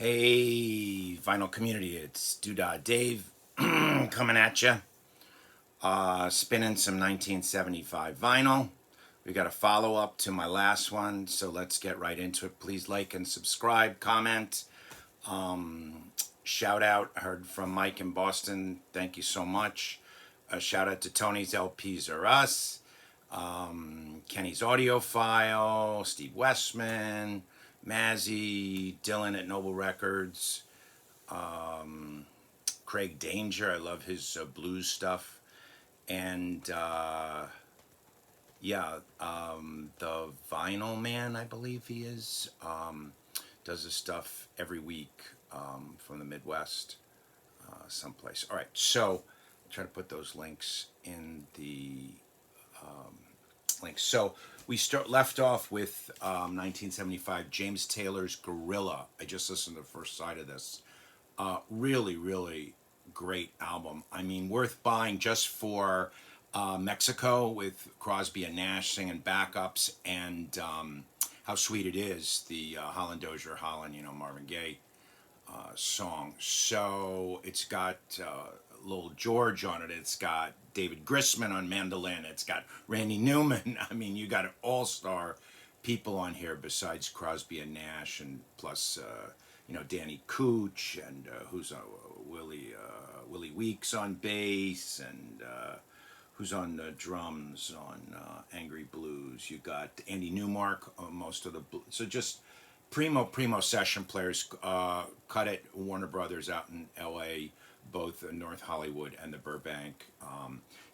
Hey, vinyl community, it's Doodah Dave coming at you. Spinning some 1975 vinyl. We got a follow up to my last one, so let's get right into it. Please like and subscribe, comment. Shout out, I heard from Mike in Boston. Thank you so much. A shout out to Tony's LPs Are Us, Kenny's Audio File, Steve Westman, Mazzy, Dylan at Noble Records, Craig Danger. I love his blues stuff. And the Vinyl Man, I believe he is, does his stuff every week from the Midwest, someplace. All right, so try to put those links in the links. So we left off with 1975, James Taylor's Gorilla. I just listened to the first side of this. Really, really great album. I mean, worth buying just for Mexico with Crosby and Nash singing backups and How Sweet It Is, the Holland Dozier Holland, Marvin Gaye song. So it's got Lil George on it. It's got David Grisman on mandolin. It's got Randy Newman. I mean, you got an all-star people on here besides Crosby and Nash, and plus Danny Cooch, and who's Willie Weeks on bass, and who's on drums on Angry Blues. You got Andy Newmark on most of the so just primo session players. Cut it Warner Brothers out in L.A., both North Hollywood and the Burbank.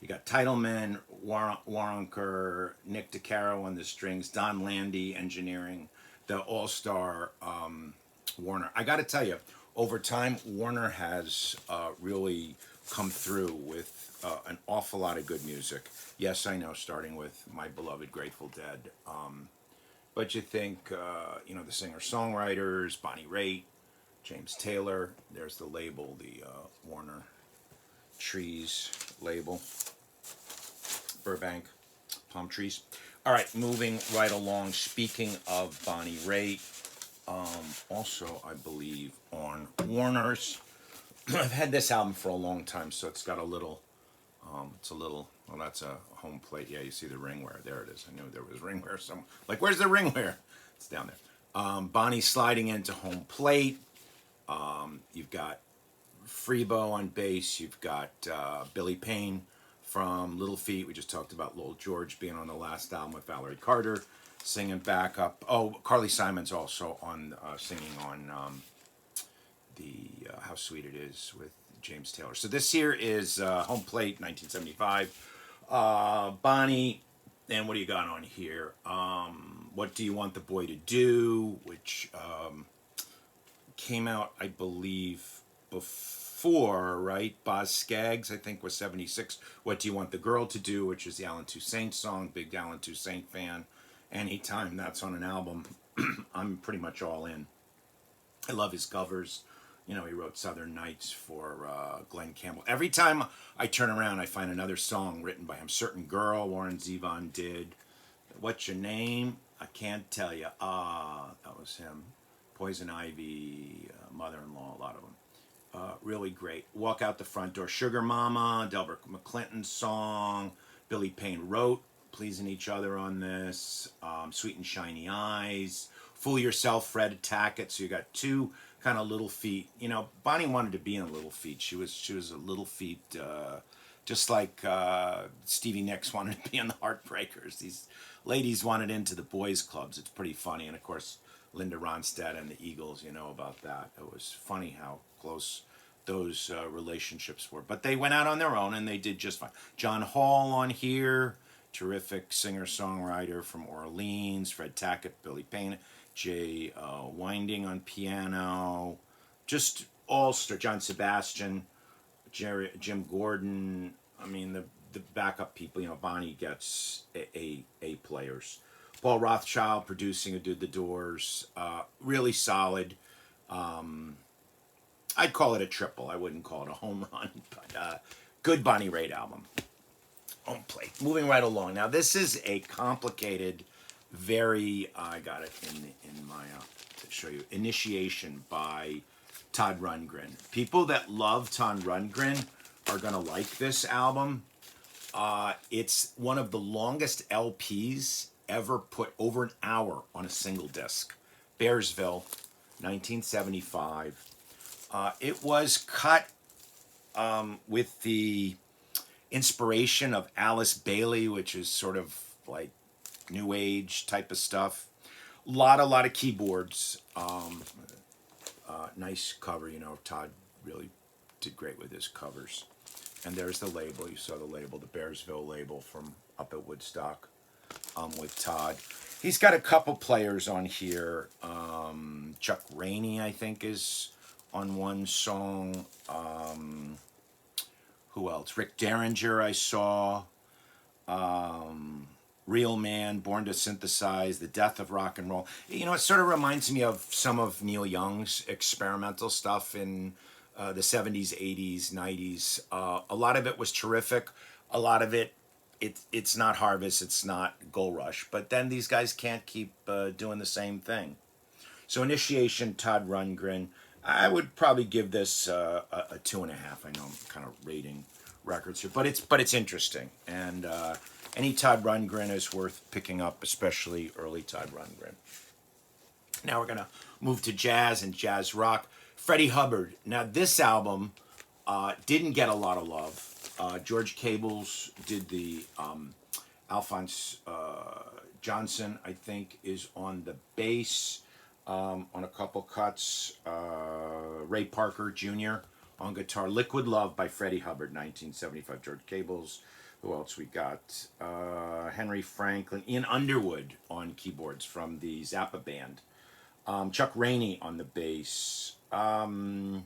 You got Titleman, Waronker, Nick DeCaro on the strings, Don Landy engineering, the all-star Warner. I got to tell you, over time, Warner has really come through with an awful lot of good music. Yes, I know, starting with my beloved Grateful Dead. But you think, the singer-songwriters, Bonnie Raitt, James Taylor, there's the label, the Warner Trees label, Burbank, Palm Trees. All right, moving right along. Speaking of Bonnie Raitt, also I believe on Warner's. I've had this album for a long time, so it's got a little, well, that's a home plate. Yeah, you see the ringware. There it is. I knew there was ringware somewhere. Like, where's the ringware? It's down there. Bonnie sliding into home plate. You've got Freebo on bass. You've got Billy Payne from Little Feat. We just talked about Lil George being on the last album with Valerie Carter, singing backup. Oh, Carly Simon's also on singing on the How Sweet It Is with James Taylor. So this here is home plate, 1975. Bonnie, and what do you got on here? What Do You Want the Boy to Do, which came out, I believe, before, right? Boz Scaggs, I think, was 76. What Do You Want the Girl to Do, which is the Alan Toussaint song. Big Alan Toussaint fan. Anytime that's on an album, I'm pretty much all in. I love his covers. He wrote Southern Nights for Glenn Campbell. Every time I turn around, I find another song written by him. Certain Girl, Warren Zevon did. What's Your Name? I Can't Tell You. That was him. Poison Ivy, Mother-in-Law, a lot of them. Really great. Walk Out the Front Door. Sugar Mama, Delbert McClinton's song. Billy Payne wrote Pleasing Each Other on this. Sweet and Shiny Eyes. Fool Yourself, Fred Tackett. So you got two kind of Little Feat. Bonnie wanted to be in Little Feat. She was a Little Feat, just like Stevie Nicks wanted to be in the Heartbreakers. These ladies wanted into the boys' clubs. It's pretty funny. And of course, Linda Ronstadt and the Eagles, about that. It was funny how close those relationships were. But they went out on their own and they did just fine. John Hall on here, terrific singer-songwriter from Orleans. Fred Tackett, Billy Payne, Jay Winding on piano. Just all-star. John Sebastian, Jim Gordon. I mean, the backup people, Bonnie gets A players. Paul Rothchild producing who did The Doors. Really solid. I'd call it a triple. I wouldn't call it a home run, but good Bonnie Raitt album. Home plate. Moving right along. Now, this is a complicated, very, I got it in my, show you. Initiation by Todd Rundgren. People that love Todd Rundgren are gonna like this album. It's one of the longest LPs ever put over an hour on a single disc. Bearsville, 1975. It was cut with the inspiration of Alice Bailey, which is sort of like new age type of stuff. Lot of keyboards. Nice cover, you know. Todd really did great with his covers. And there's the label. You saw the label, the Bearsville label from up at Woodstock with Todd. He's got a couple players on here. Chuck Rainey, I think, is on one song. Who else? Rick Derringer, I saw. Real Man, Born to Synthesize, The Death of Rock and Roll. You know, it sort of reminds me of some of Neil Young's experimental stuff in the 70s, 80s, 90s. A lot of it was terrific. A lot of it's not Harvest, it's not Gold Rush. But then these guys can't keep doing the same thing. So Initiation, Todd Rundgren. I would probably give this a 2.5. I know I'm kind of rating records here, but it's interesting. And any Todd Rundgren is worth picking up, especially early Todd Rundgren. Now we're going to move to jazz and jazz rock. Freddie Hubbard. Now this album didn't get a lot of love. George Cables did the Alphonse Johnson, I think, is on the bass on a couple cuts. Ray Parker Jr. on guitar. Liquid Love by Freddie Hubbard, 1975. George Cables. Who else we got? Henry Franklin. Ian Underwood on keyboards from the Zappa band. Chuck Rainey on the bass. Not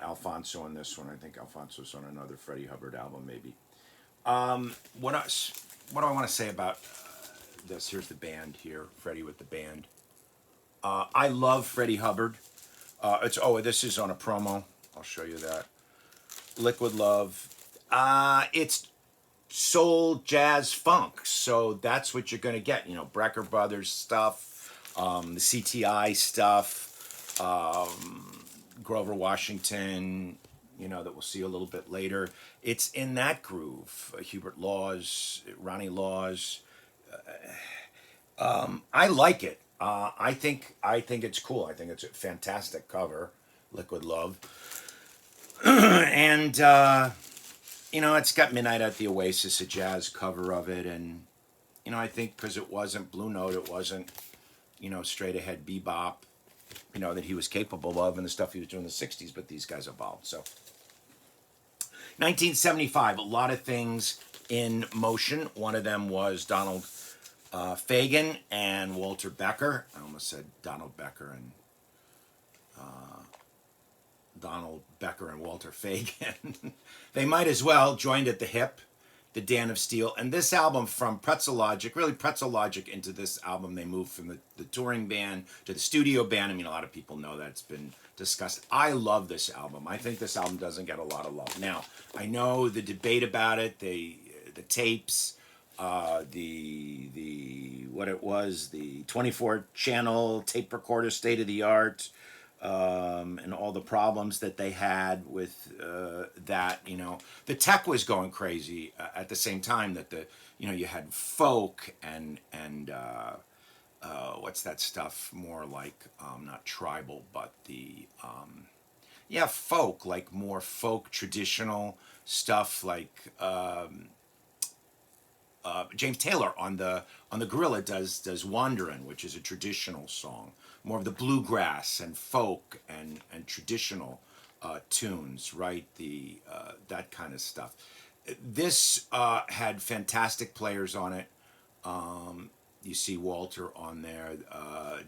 Alfonso on this one. I think Alfonso's on another Freddie Hubbard album, maybe. What do I want to say about this? Here's the band here. Freddie with the band. I love Freddie Hubbard. This is on a promo. I'll show you that. Liquid Love. It's soul, jazz, funk. So that's what you're going to get. You know, Brecker Brothers stuff, the CTI stuff, Grover Washington, you know, that we'll see a little bit later. It's in that groove. Hubert Laws, Ronnie Laws. I like it. I think it's cool. I think it's a fantastic cover, Liquid Love. And you know, it's got Midnight at the Oasis, a jazz cover of it, and you know, I think because it wasn't Blue Note, it wasn't, you know, straight ahead bebop, you know, that he was capable of and the stuff he was doing in the 60s, but these guys evolved. So 1975, a lot of things in motion. One of them was Donald Fagen and Walter Becker. I almost said Donald Becker and Donald Becker and Walter Fagen. They might as well joined at the hip, the Dan of Steel. And this album from Pretzel Logic, really Pretzel Logic into this album, they moved from the touring band to the studio band. I mean, a lot of people know that it's been discussed. I love this album. I think this album doesn't get a lot of love. Now, I know the debate about it, the tapes, the 24 channel tape recorder, state of the art, and all the problems that they had with that. You know, the tech was going crazy at the same time that you had folk and what's that stuff, more like not tribal, but the folk, like more folk traditional stuff, like James Taylor on the Gorilla does Wanderin', which is a traditional song, more of the bluegrass and folk and traditional tunes, right? The that kind of stuff. This had fantastic players on it. You see Walter on there,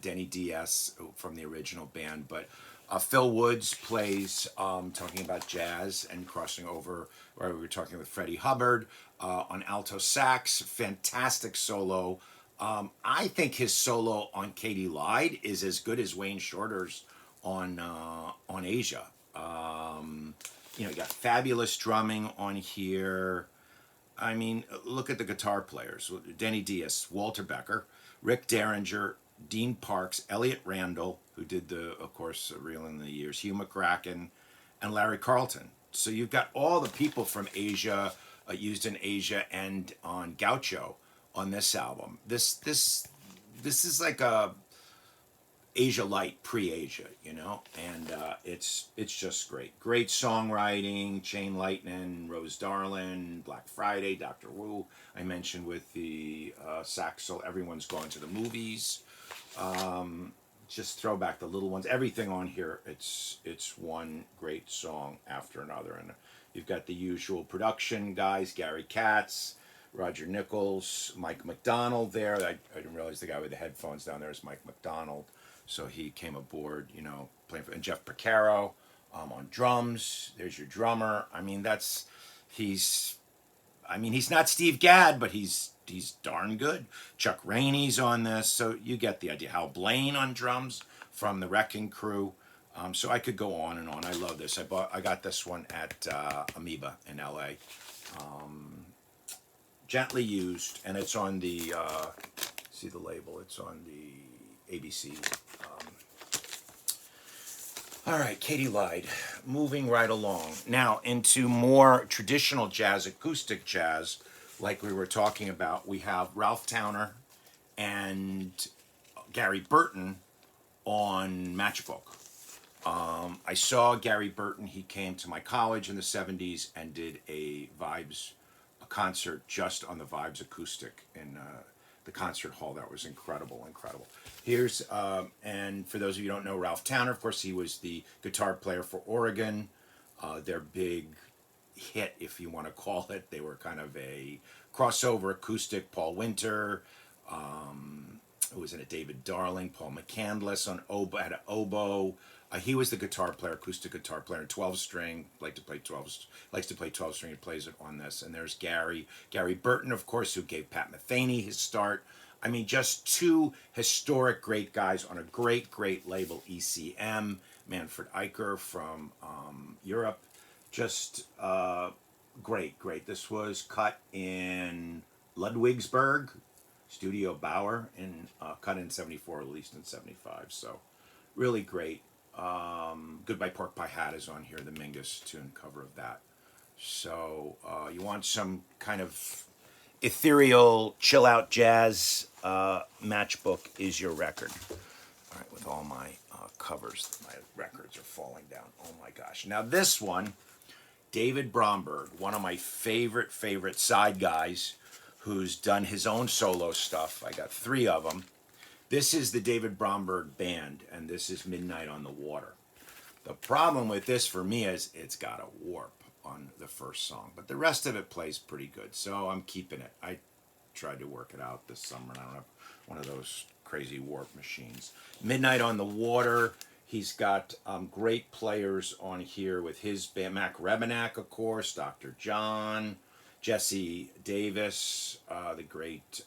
Denny Diaz from the original band, but Phil Woods plays, talking about jazz and crossing over, where we were talking with Freddie Hubbard on alto sax, fantastic solo. I think his solo on Katie Lied is as good as Wayne Shorter's on Asia. You got fabulous drumming on here. I mean, look at the guitar players. Denny Diaz, Walter Becker, Rick Derringer, Dean Parks, Elliot Randall, who did of course, Reel in the Years, Hugh McCracken, and Larry Carlton. So you've got all the people from Asia, used in Asia and on Gaucho on this album. This is like a Asia Light, pre-Asia, and it's just great. Great songwriting, Chain Lightning, Rose Darlin, Black Friday, Doctor Wu. I mentioned with the Saxel, Everyone's Gone to the Movies. Just throw back the little ones. Everything on here, it's one great song after another, and you've got the usual production guys: Gary Katz, Roger Nichols, Mike McDonald. There, I didn't realize the guy with the headphones down there is Mike McDonald. So he came aboard, playing for, and Jeff Porcaro on drums. There's your drummer. I mean, he's not Steve Gadd, but he's darn good. Chuck Rainey's on this, so you get the idea. Hal Blaine on drums from the Wrecking Crew. So I could go on and on. I love this. I got this one at Amoeba in LA. Gently Used, and it's on the see the label. It's on the ABC. All right, Katie lied. Moving right along. Now into more traditional jazz, acoustic jazz, like we were talking about. We have Ralph Towner and Gary Burton on Matchbook. I saw Gary Burton. He came to my college in the 70s and did a concert just on the Vibes acoustic in the concert hall. That was incredible. Here's, and for those of you who don't know Ralph Towner, of course, he was the guitar player for Oregon. Their big hit, if you want to call it, they were kind of a crossover acoustic. Paul Winter, who was in it, David Darling, Paul McCandless on oboe, had an oboe. He was the guitar player, acoustic guitar player, 12-string, likes to play 12-string, and plays it on this. And there's Gary Burton, of course, who gave Pat Metheny his start. I mean, just two historic great guys on a great label, ECM. Manfred Eicher from Europe. Just great. This was cut in Ludwigsburg, Studio Bauer, and cut in 74, released in 75. So really great. Goodbye Pork Pie Hat is on here, the Mingus tune cover of that. So you want some kind of ethereal, chill out jazz, Matchbook is your record. All right, with all my covers, my records are falling down. Oh my gosh. Now this one, David Bromberg, one of my favorite side guys who's done his own solo stuff. I got 3 of them. This is the David Bromberg Band, and this is Midnight on the Water. The problem with this for me is it's got a warp on the first song, but the rest of it plays pretty good, so I'm keeping it. I tried to work it out this summer, and I don't have one of those crazy warp machines. Midnight on the Water, he's got great players on here with his band. Mac Rebenak, of course, Dr. John, Jesse Davis, the great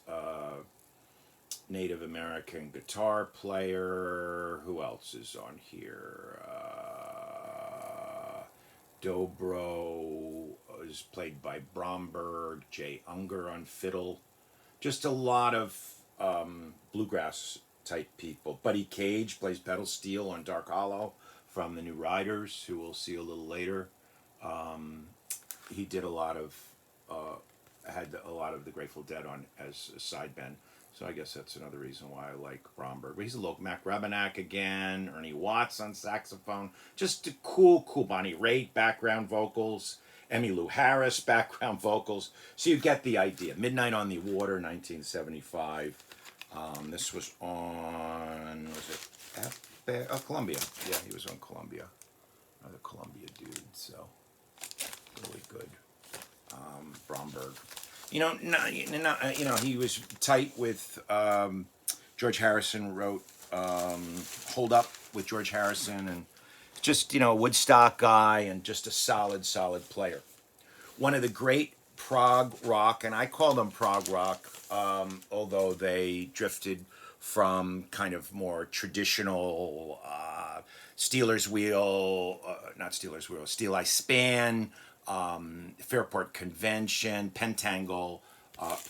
Native American guitar player. Who else is on here? Dobro is played by Bromberg. Jay Unger on fiddle. Just a lot of bluegrass type people. Buddy Cage plays pedal steel on Dark Hollow from the New Riders, who we'll see a little later. He did had a lot of the Grateful Dead on as a side band. So I guess that's another reason why I like Bromberg. But he's a local. Mac Rebenak again. Ernie Watts on saxophone. Just a cool. Bonnie Raitt, background vocals. Emmylou Harris, background vocals. So you get the idea. Midnight on the Water, 1975. This was on, Columbia. Yeah, he was on Columbia. Another Columbia dude, so really good. Bromberg. He was tight with George Harrison, wrote Hold Up with George Harrison, and just, Woodstock guy, and just a solid player. One of the great prog rock, and I call them prog rock, although they drifted from kind of more traditional Steel Eye Span, Fairport Convention, Pentangle,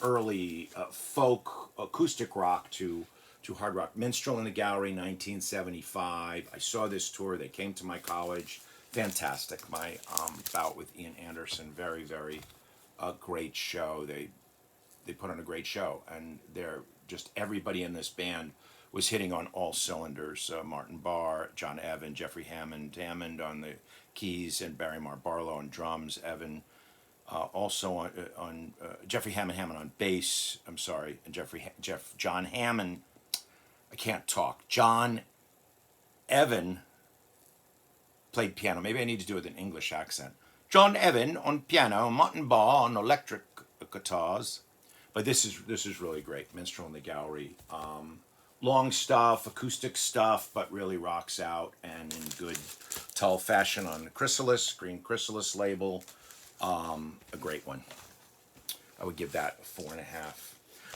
early folk acoustic rock to to hard rock. Minstrel in the Gallery, 1975. I saw this tour. They came to my college. Fantastic. My bout with Ian Anderson. Very, very great show. They put on a great show, and they're just everybody in this band was hitting on all cylinders. Martin Barr, John Evan, Jeffrey Hammond on the keys, and Barrymore Barlow on drums. Evan also on Jeffrey Hammond on bass. I'm sorry, and John Hammond. I can't talk. John Evan played piano. Maybe I need to do it with an English accent. John Evan on piano, Martin Barr on electric guitars. But this is really great. Minstrel in the Gallery. Long stuff, acoustic stuff, but really rocks out and in good Tull fashion on the Chrysalis, Green Chrysalis label. A great one. I would give that a 4.5.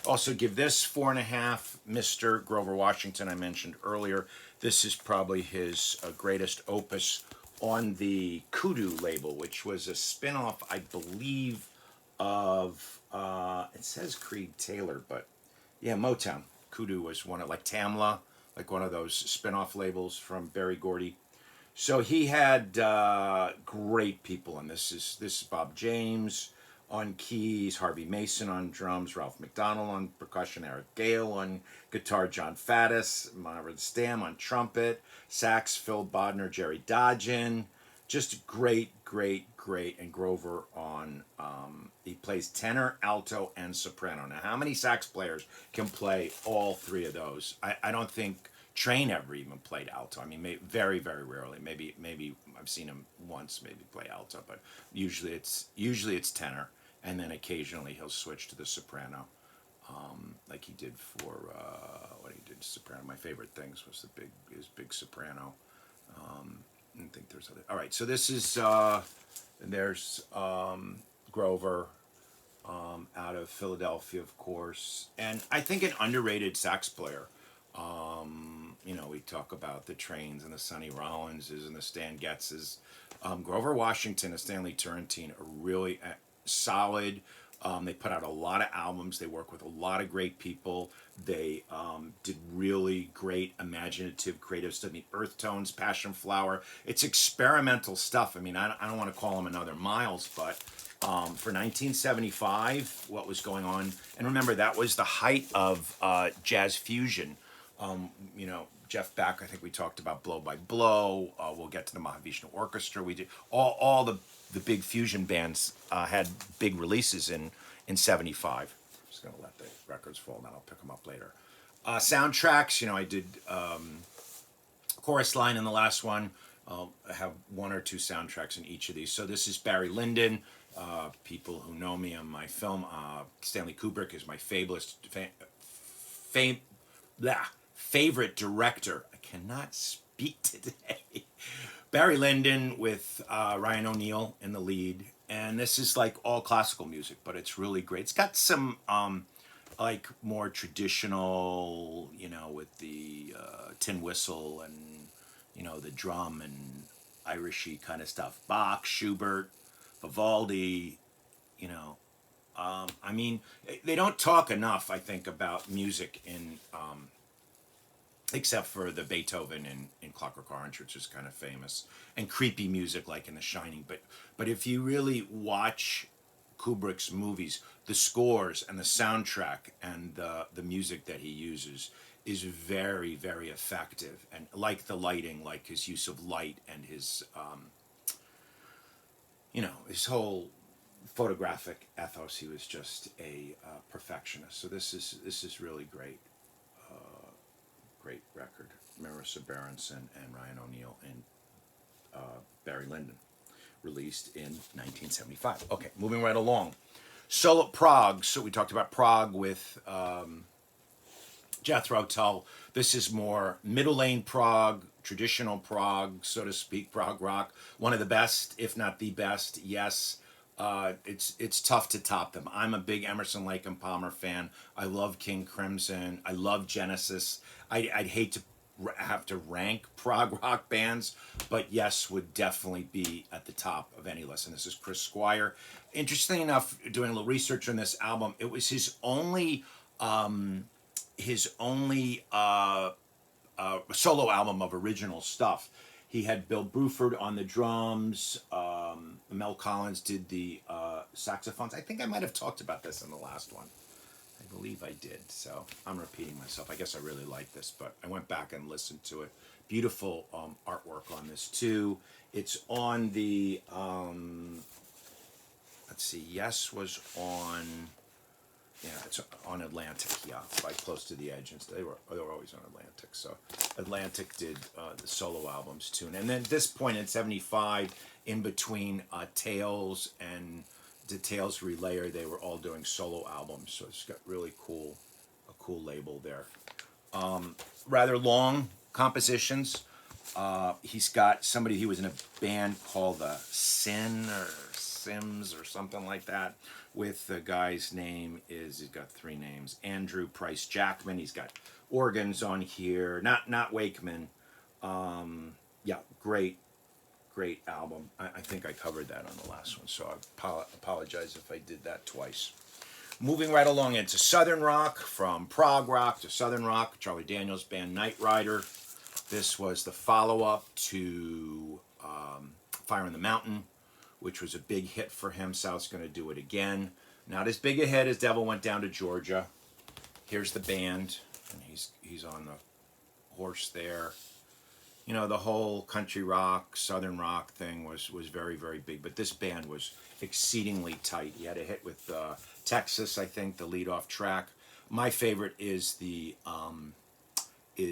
Also give this 4.5. Mr. Grover Washington, I mentioned earlier. This is probably his greatest opus on the Kudu label, which was a spin-off, I believe, of, it says Creed Taylor, but yeah, Motown. Kudu was one of, like Tamla, like one of those spin-off labels from Berry Gordy. So he had great people, and this is Bob James on keys, Harvey Mason on drums, Ralph McDonald on percussion, Eric Gale on guitar, John Faddis, Marvin Stamm on trumpet, sax, Phil Bodner, Jerry Dodgen. Just great, and Grover on, he plays tenor, alto, and soprano. Now, how many sax players can play all three of those? I don't think Train ever even played alto. I mean, very, very rarely. Maybe I've seen him once maybe play alto, but usually it's tenor, and then occasionally he'll switch to the soprano, like he did for what he did soprano. My favorite things was his big soprano. I don't think there's other. All right, so this is there's Grover out of Philadelphia, of course, and I think an underrated sax player. We talk about the Trains and the Sonny Rollinses and the Stan Getzes. Grover Washington and Stanley Turrentine are really solid. They put out a lot of albums. They work with a lot of great people. They did really great, imaginative, creative stuff. I mean, Earth Tones, Passion Flower. It's experimental stuff. I mean, I don't want to call them another Miles, but for 1975, what was going on? And remember, that was the height of jazz fusion. Jeff Beck, I think we talked about Blow by Blow. We'll get to the Mahavishnu Orchestra. We did all the big fusion bands had big releases in 75. I'm just going to let the records fall, and then I'll pick them up later. Soundtracks, I did Chorus Line in the last one. I'll have one or two soundtracks in each of these. So this is Barry Lyndon. People who know me on my film, Stanley Kubrick is my favorite director. I cannot speak today. Barry Lyndon with Ryan O'Neal in the lead, and this is like all classical music, but it's really great. It's got some like more traditional, with the tin whistle and the drum and Irishy kind of stuff. Bach, Schubert, Vivaldi, I mean, they don't talk enough, I think, about music in except for the Beethoven in Clockwork Orange, which is kind of famous, and creepy music like in The Shining. But if you really watch Kubrick's movies, the scores and the soundtrack and the music that he uses is very, very effective. And like the lighting, like his use of light and his, his whole photographic ethos, he was just a perfectionist. So this is really great. Great record. Marissa Berenson and Ryan O'Neal and Barry Lyndon, released in 1975. Okay, moving right along. Solo Prague. So we talked about Prague with Jethro Tull. This is more middle lane Prague, traditional Prague, so to speak, Prague rock. One of the best, if not the best. Yes, it's tough to top them. I'm a big Emerson, Lake and Palmer fan. I love King Crimson. I love Genesis. I'd hate to have to rank prog rock bands, but yes, would definitely be at the top of any list. And this is Chris Squire. Interesting enough, doing a little research on this album, it was his only his only solo album of original stuff. He had Bill Bruford on the drums. Mel Collins did the saxophones. I think I might have talked about this in the last one. I believe I did. So I'm repeating myself. I guess I really like this, but I went back and listened to it. Beautiful artwork on this too. It's on the let's see. Yes was on. Yeah, it's on Atlantic. Yeah, by Close to the Edge, and they were always on Atlantic. So Atlantic did the solo albums too, and then at this point in '75, in between Tales and Details Relayer, they were all doing solo albums. So it's got really cool, a cool label there. Rather long compositions. He's got somebody. He was in a band called Sin or Sims or something like that. With the guy's name is, he's got three names: Andrew Price Jackman. He's got organs on here. Not Wakeman. Yeah, great album. I think I covered that on the last one, so I apologize if I did that twice. Moving right along into Southern rock, from prog rock to Southern rock, Charlie Daniels Band, Night Rider. This was the follow-up to Fire in the Mountain, which was a big hit for him. South's going to do it again. Not as big a hit as Devil Went Down to Georgia. Here's the band, and he's on the horse there. You know, the whole country rock, Southern rock thing was very, very big, but this band was exceedingly tight. He had a hit with Texas, I think, the lead-off track. My favorite is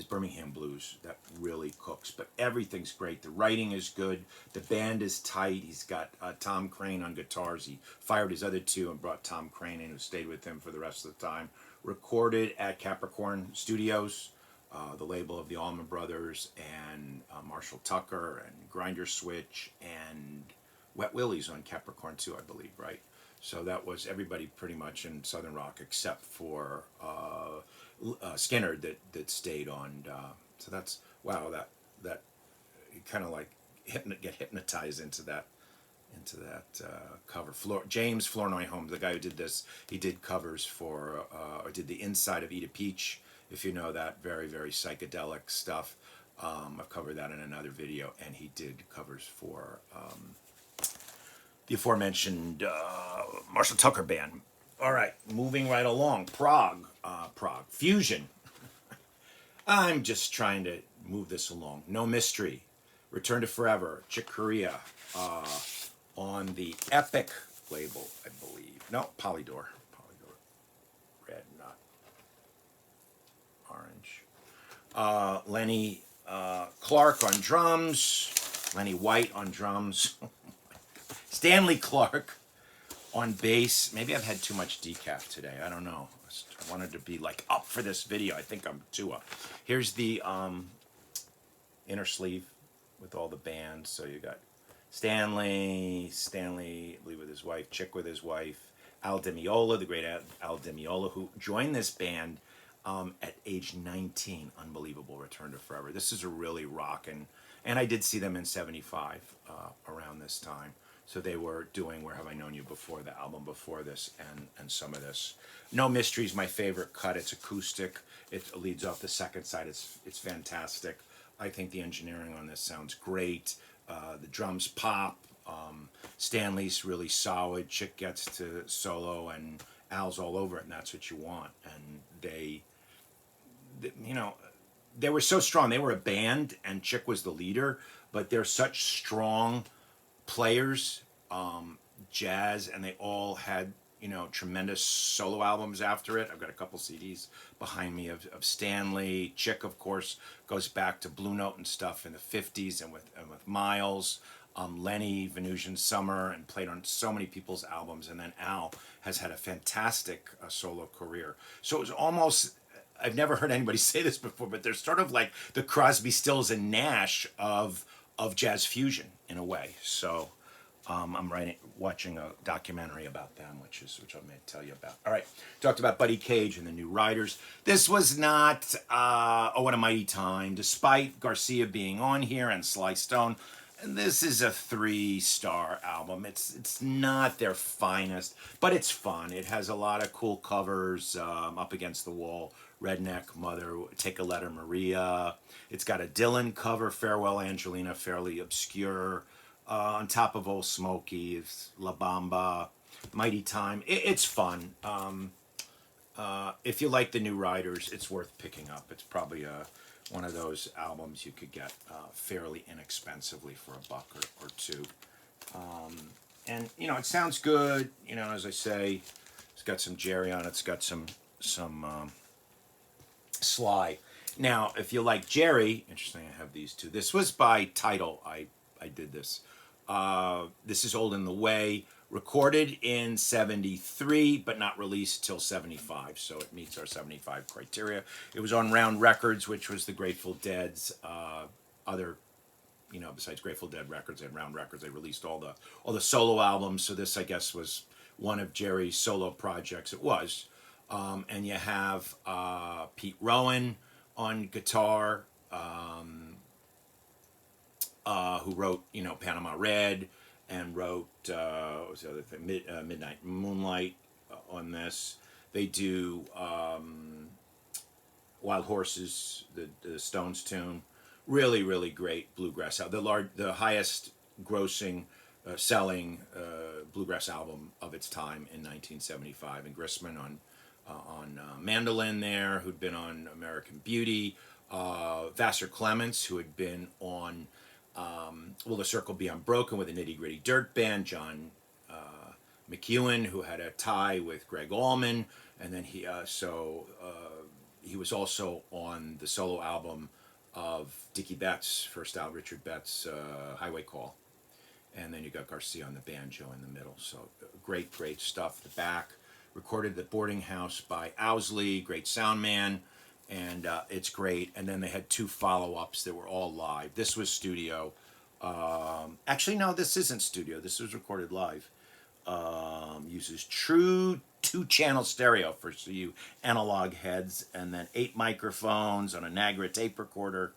Birmingham Blues. That really cooks, but everything's great. The writing is good. The band is tight. He's got Tom Crane on guitars. He fired his other two and brought Tom Crane in, who stayed with him for the rest of the time. Recorded at Capricorn Studios, the label of the Allman Brothers, and Marshall Tucker, and Grinder Switch, and Wet Willie's on Capricorn too, I believe, right? So that was everybody pretty much in Southern rock except for Skinner that stayed on. So that's, wow, that you kind of like get hypnotized into that cover. James Flournoy Holmes, the guy who did this, he did covers for or did the inside of Eat a Peach, if you know that, very, very psychedelic stuff. I've covered that in another video, and he did covers for the aforementioned Marshall Tucker Band. All right, moving right along. Prague Fusion. I'm just trying to move this along. No Mystery, Return to Forever, Chick Corea, on the Epic label, I believe. No, Polydor, red, not orange. Lenny Clark on drums, Lenny White on drums, Stanley Clark on bass. Maybe I've had too much decaf today. I don't know. I wanted to be like up for this video. I think I'm too up. Here's the inner sleeve with all the bands. So you got Stanley, I believe with his wife, Chick with his wife, Al Di Meola, the great Al Di Meola, who joined this band at age 19. Unbelievable. Return to Forever. This is a really rockin', and I did see them in '75 around this time. So they were doing Where Have I Known You Before, the album before this, and some of this. No Mystery is my favorite cut. It's acoustic. It leads off the second side. It's fantastic. I think the engineering on this sounds great. The drums pop. Stanley's really solid. Chick gets to solo, and Al's all over it, and that's what you want. And they were so strong. They were a band, and Chick was the leader, but they're such strong players, jazz, and they all had tremendous solo albums after it. I've got a couple CDs behind me of Stanley. Chick, of course, goes back to Blue Note and stuff in the 50s, and with Miles. Lenny, Venusian Summer, and played on so many people's albums. And then Al has had a fantastic solo career. So it was almost, I've never heard anybody say this before, but they're sort of like the Crosby, Stills, and Nash of jazz fusion in a way. So I'm watching a documentary about them, which I'm going to tell you about. All right, talked about Buddy Cage and the New Riders. This was not Oh What a Mighty Time, despite Garcia being on here and Sly Stone. And this is a 3-star album. It's not their finest, but it's fun. It has a lot of cool covers. Up Against the Wall, Redneck, Mother, Take a Letter, Maria. It's got a Dylan cover, Farewell Angelina, fairly obscure. On top of Old Smokey, it's La Bamba, Mighty Time. It's fun. If you like the New Riders, it's worth picking up. It's probably one of those albums you could get fairly inexpensively for $1 or two. And it sounds good. As I say, it's got some Jerry on it. It's got some Sly. Now, if you like Jerry, interesting, I have these two. This was by Title. I did this. This is Old in the Way, recorded in 73, but not released till 75, so it meets our 75 criteria. It was on Round Records, which was the Grateful Dead's other, besides Grateful Dead Records and Round Records, they released all the solo albums, so this, I guess, was one of Jerry's solo projects. It was. And you have Pete Rowan on guitar, who wrote, Panama Red, and wrote, what was the other thing? Midnight Moonlight on this. They do Wild Horses, the Stones tune. Really, really great bluegrass album. The highest grossing, selling bluegrass album of its time in 1975. And Grissman on mandolin there, who'd been on American Beauty. Vassar Clements, who had been on Will the Circle Be Unbroken with a Nitty Gritty Dirt Band. John McEwen, who had a tie with Greg Allman, and then he was also on the solo album of Dickie Betts, first album, Richard Betts' Highway Call. And then you got Garcia on the banjo in the middle. So great stuff. The back, recorded at the boarding house by Owsley, great sound man, and it's great. And then they had 2 follow-ups that were all live. This was studio. Actually, no, this isn't studio. This was recorded live. Uses true 2-channel stereo for you analog heads, and then 8 microphones on a Nagra tape recorder.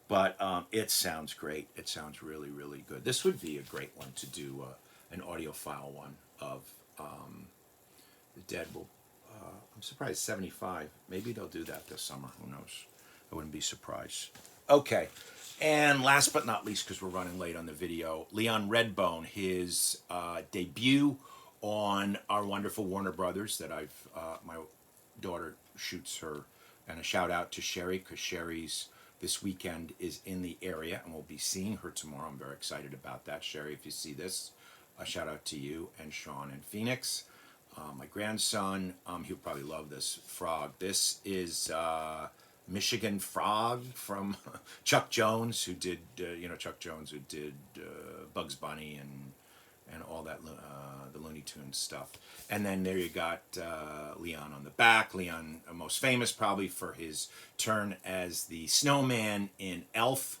But it sounds great. It sounds really, really good. This would be a great one to do an audiophile one of the Dead. I'm surprised 75. Maybe they'll do that this summer. Who knows? I wouldn't be surprised. Okay. And last but not least, because we're running late on the video, Leon Redbone, his debut on our wonderful Warner Brothers that my daughter shoots her. And a shout out to Sherry, because Sherry's this weekend is in the area, and we'll be seeing her tomorrow. I'm very excited about that. Sherry, if you see this, a shout out to you and Sean in Phoenix. My grandson, he'll probably love this frog. This is Michigan Frog from Chuck Jones, who did, Chuck Jones, who did Bugs Bunny and all that, the Looney Tunes stuff. And then there you got Leon on the back. Leon, most famous probably for his turn as the snowman in Elf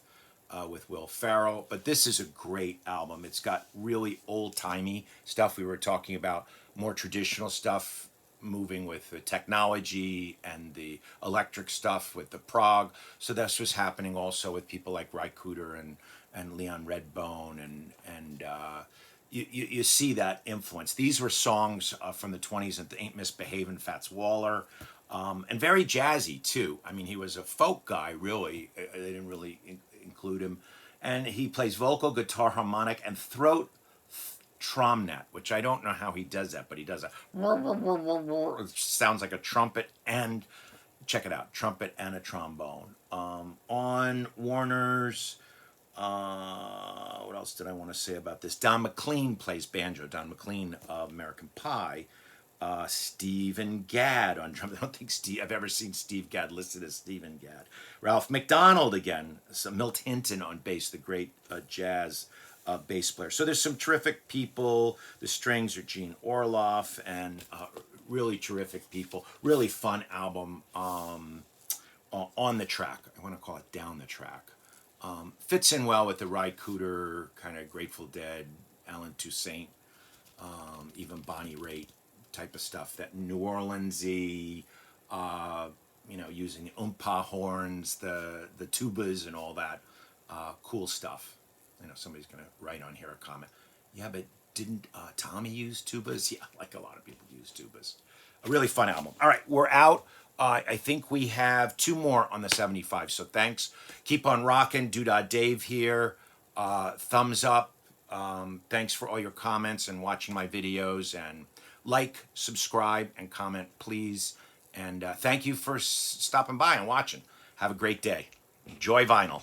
with Will Ferrell. But this is a great album. It's got really old-timey stuff. We were talking about more traditional stuff, moving with the technology and the electric stuff with the prog. So this was happening also with people like Raitt and Leon Redbone, and you see that influence. These were songs from the 20s, and Ain't Misbehavin', Fats Waller, and very jazzy too. I mean, he was a folk guy, really. They didn't really include him. And he plays vocal, guitar, harmonic, and throat tromnet, which I don't know how he does that, but he does a it sounds like a trumpet, and check it out, trumpet and a trombone. On Warner's, what else did I want to say about this? Don McLean plays banjo. Don McLean of American Pie. Stephen Gadd on drums. I don't think I've ever seen Steve Gadd listed as Stephen Gadd. Ralph McDonald again. Milt Hinton on bass, the great jazz bass player. So there's some terrific people. The strings are Gene Orloff, and really terrific people. Really fun album on the track. I want to call it Down the Track. Fits in well with the Ry Cooder, kind of Grateful Dead, Alan Toussaint, even Bonnie Raitt type of stuff. That New Orleans-y, using oompa horns, the tubas and all that cool stuff. I know somebody's going to write on here a comment. Yeah, but didn't Tommy use tubas? Yeah, like a lot of people use tubas. A really fun album. All right, we're out. I think we have 2 more on the 75. So thanks. Keep on rocking. Doodah Dave here. Thumbs up. Thanks for all your comments and watching my videos. And like, subscribe, and comment, please. And thank you for stopping by and watching. Have a great day. Enjoy vinyl.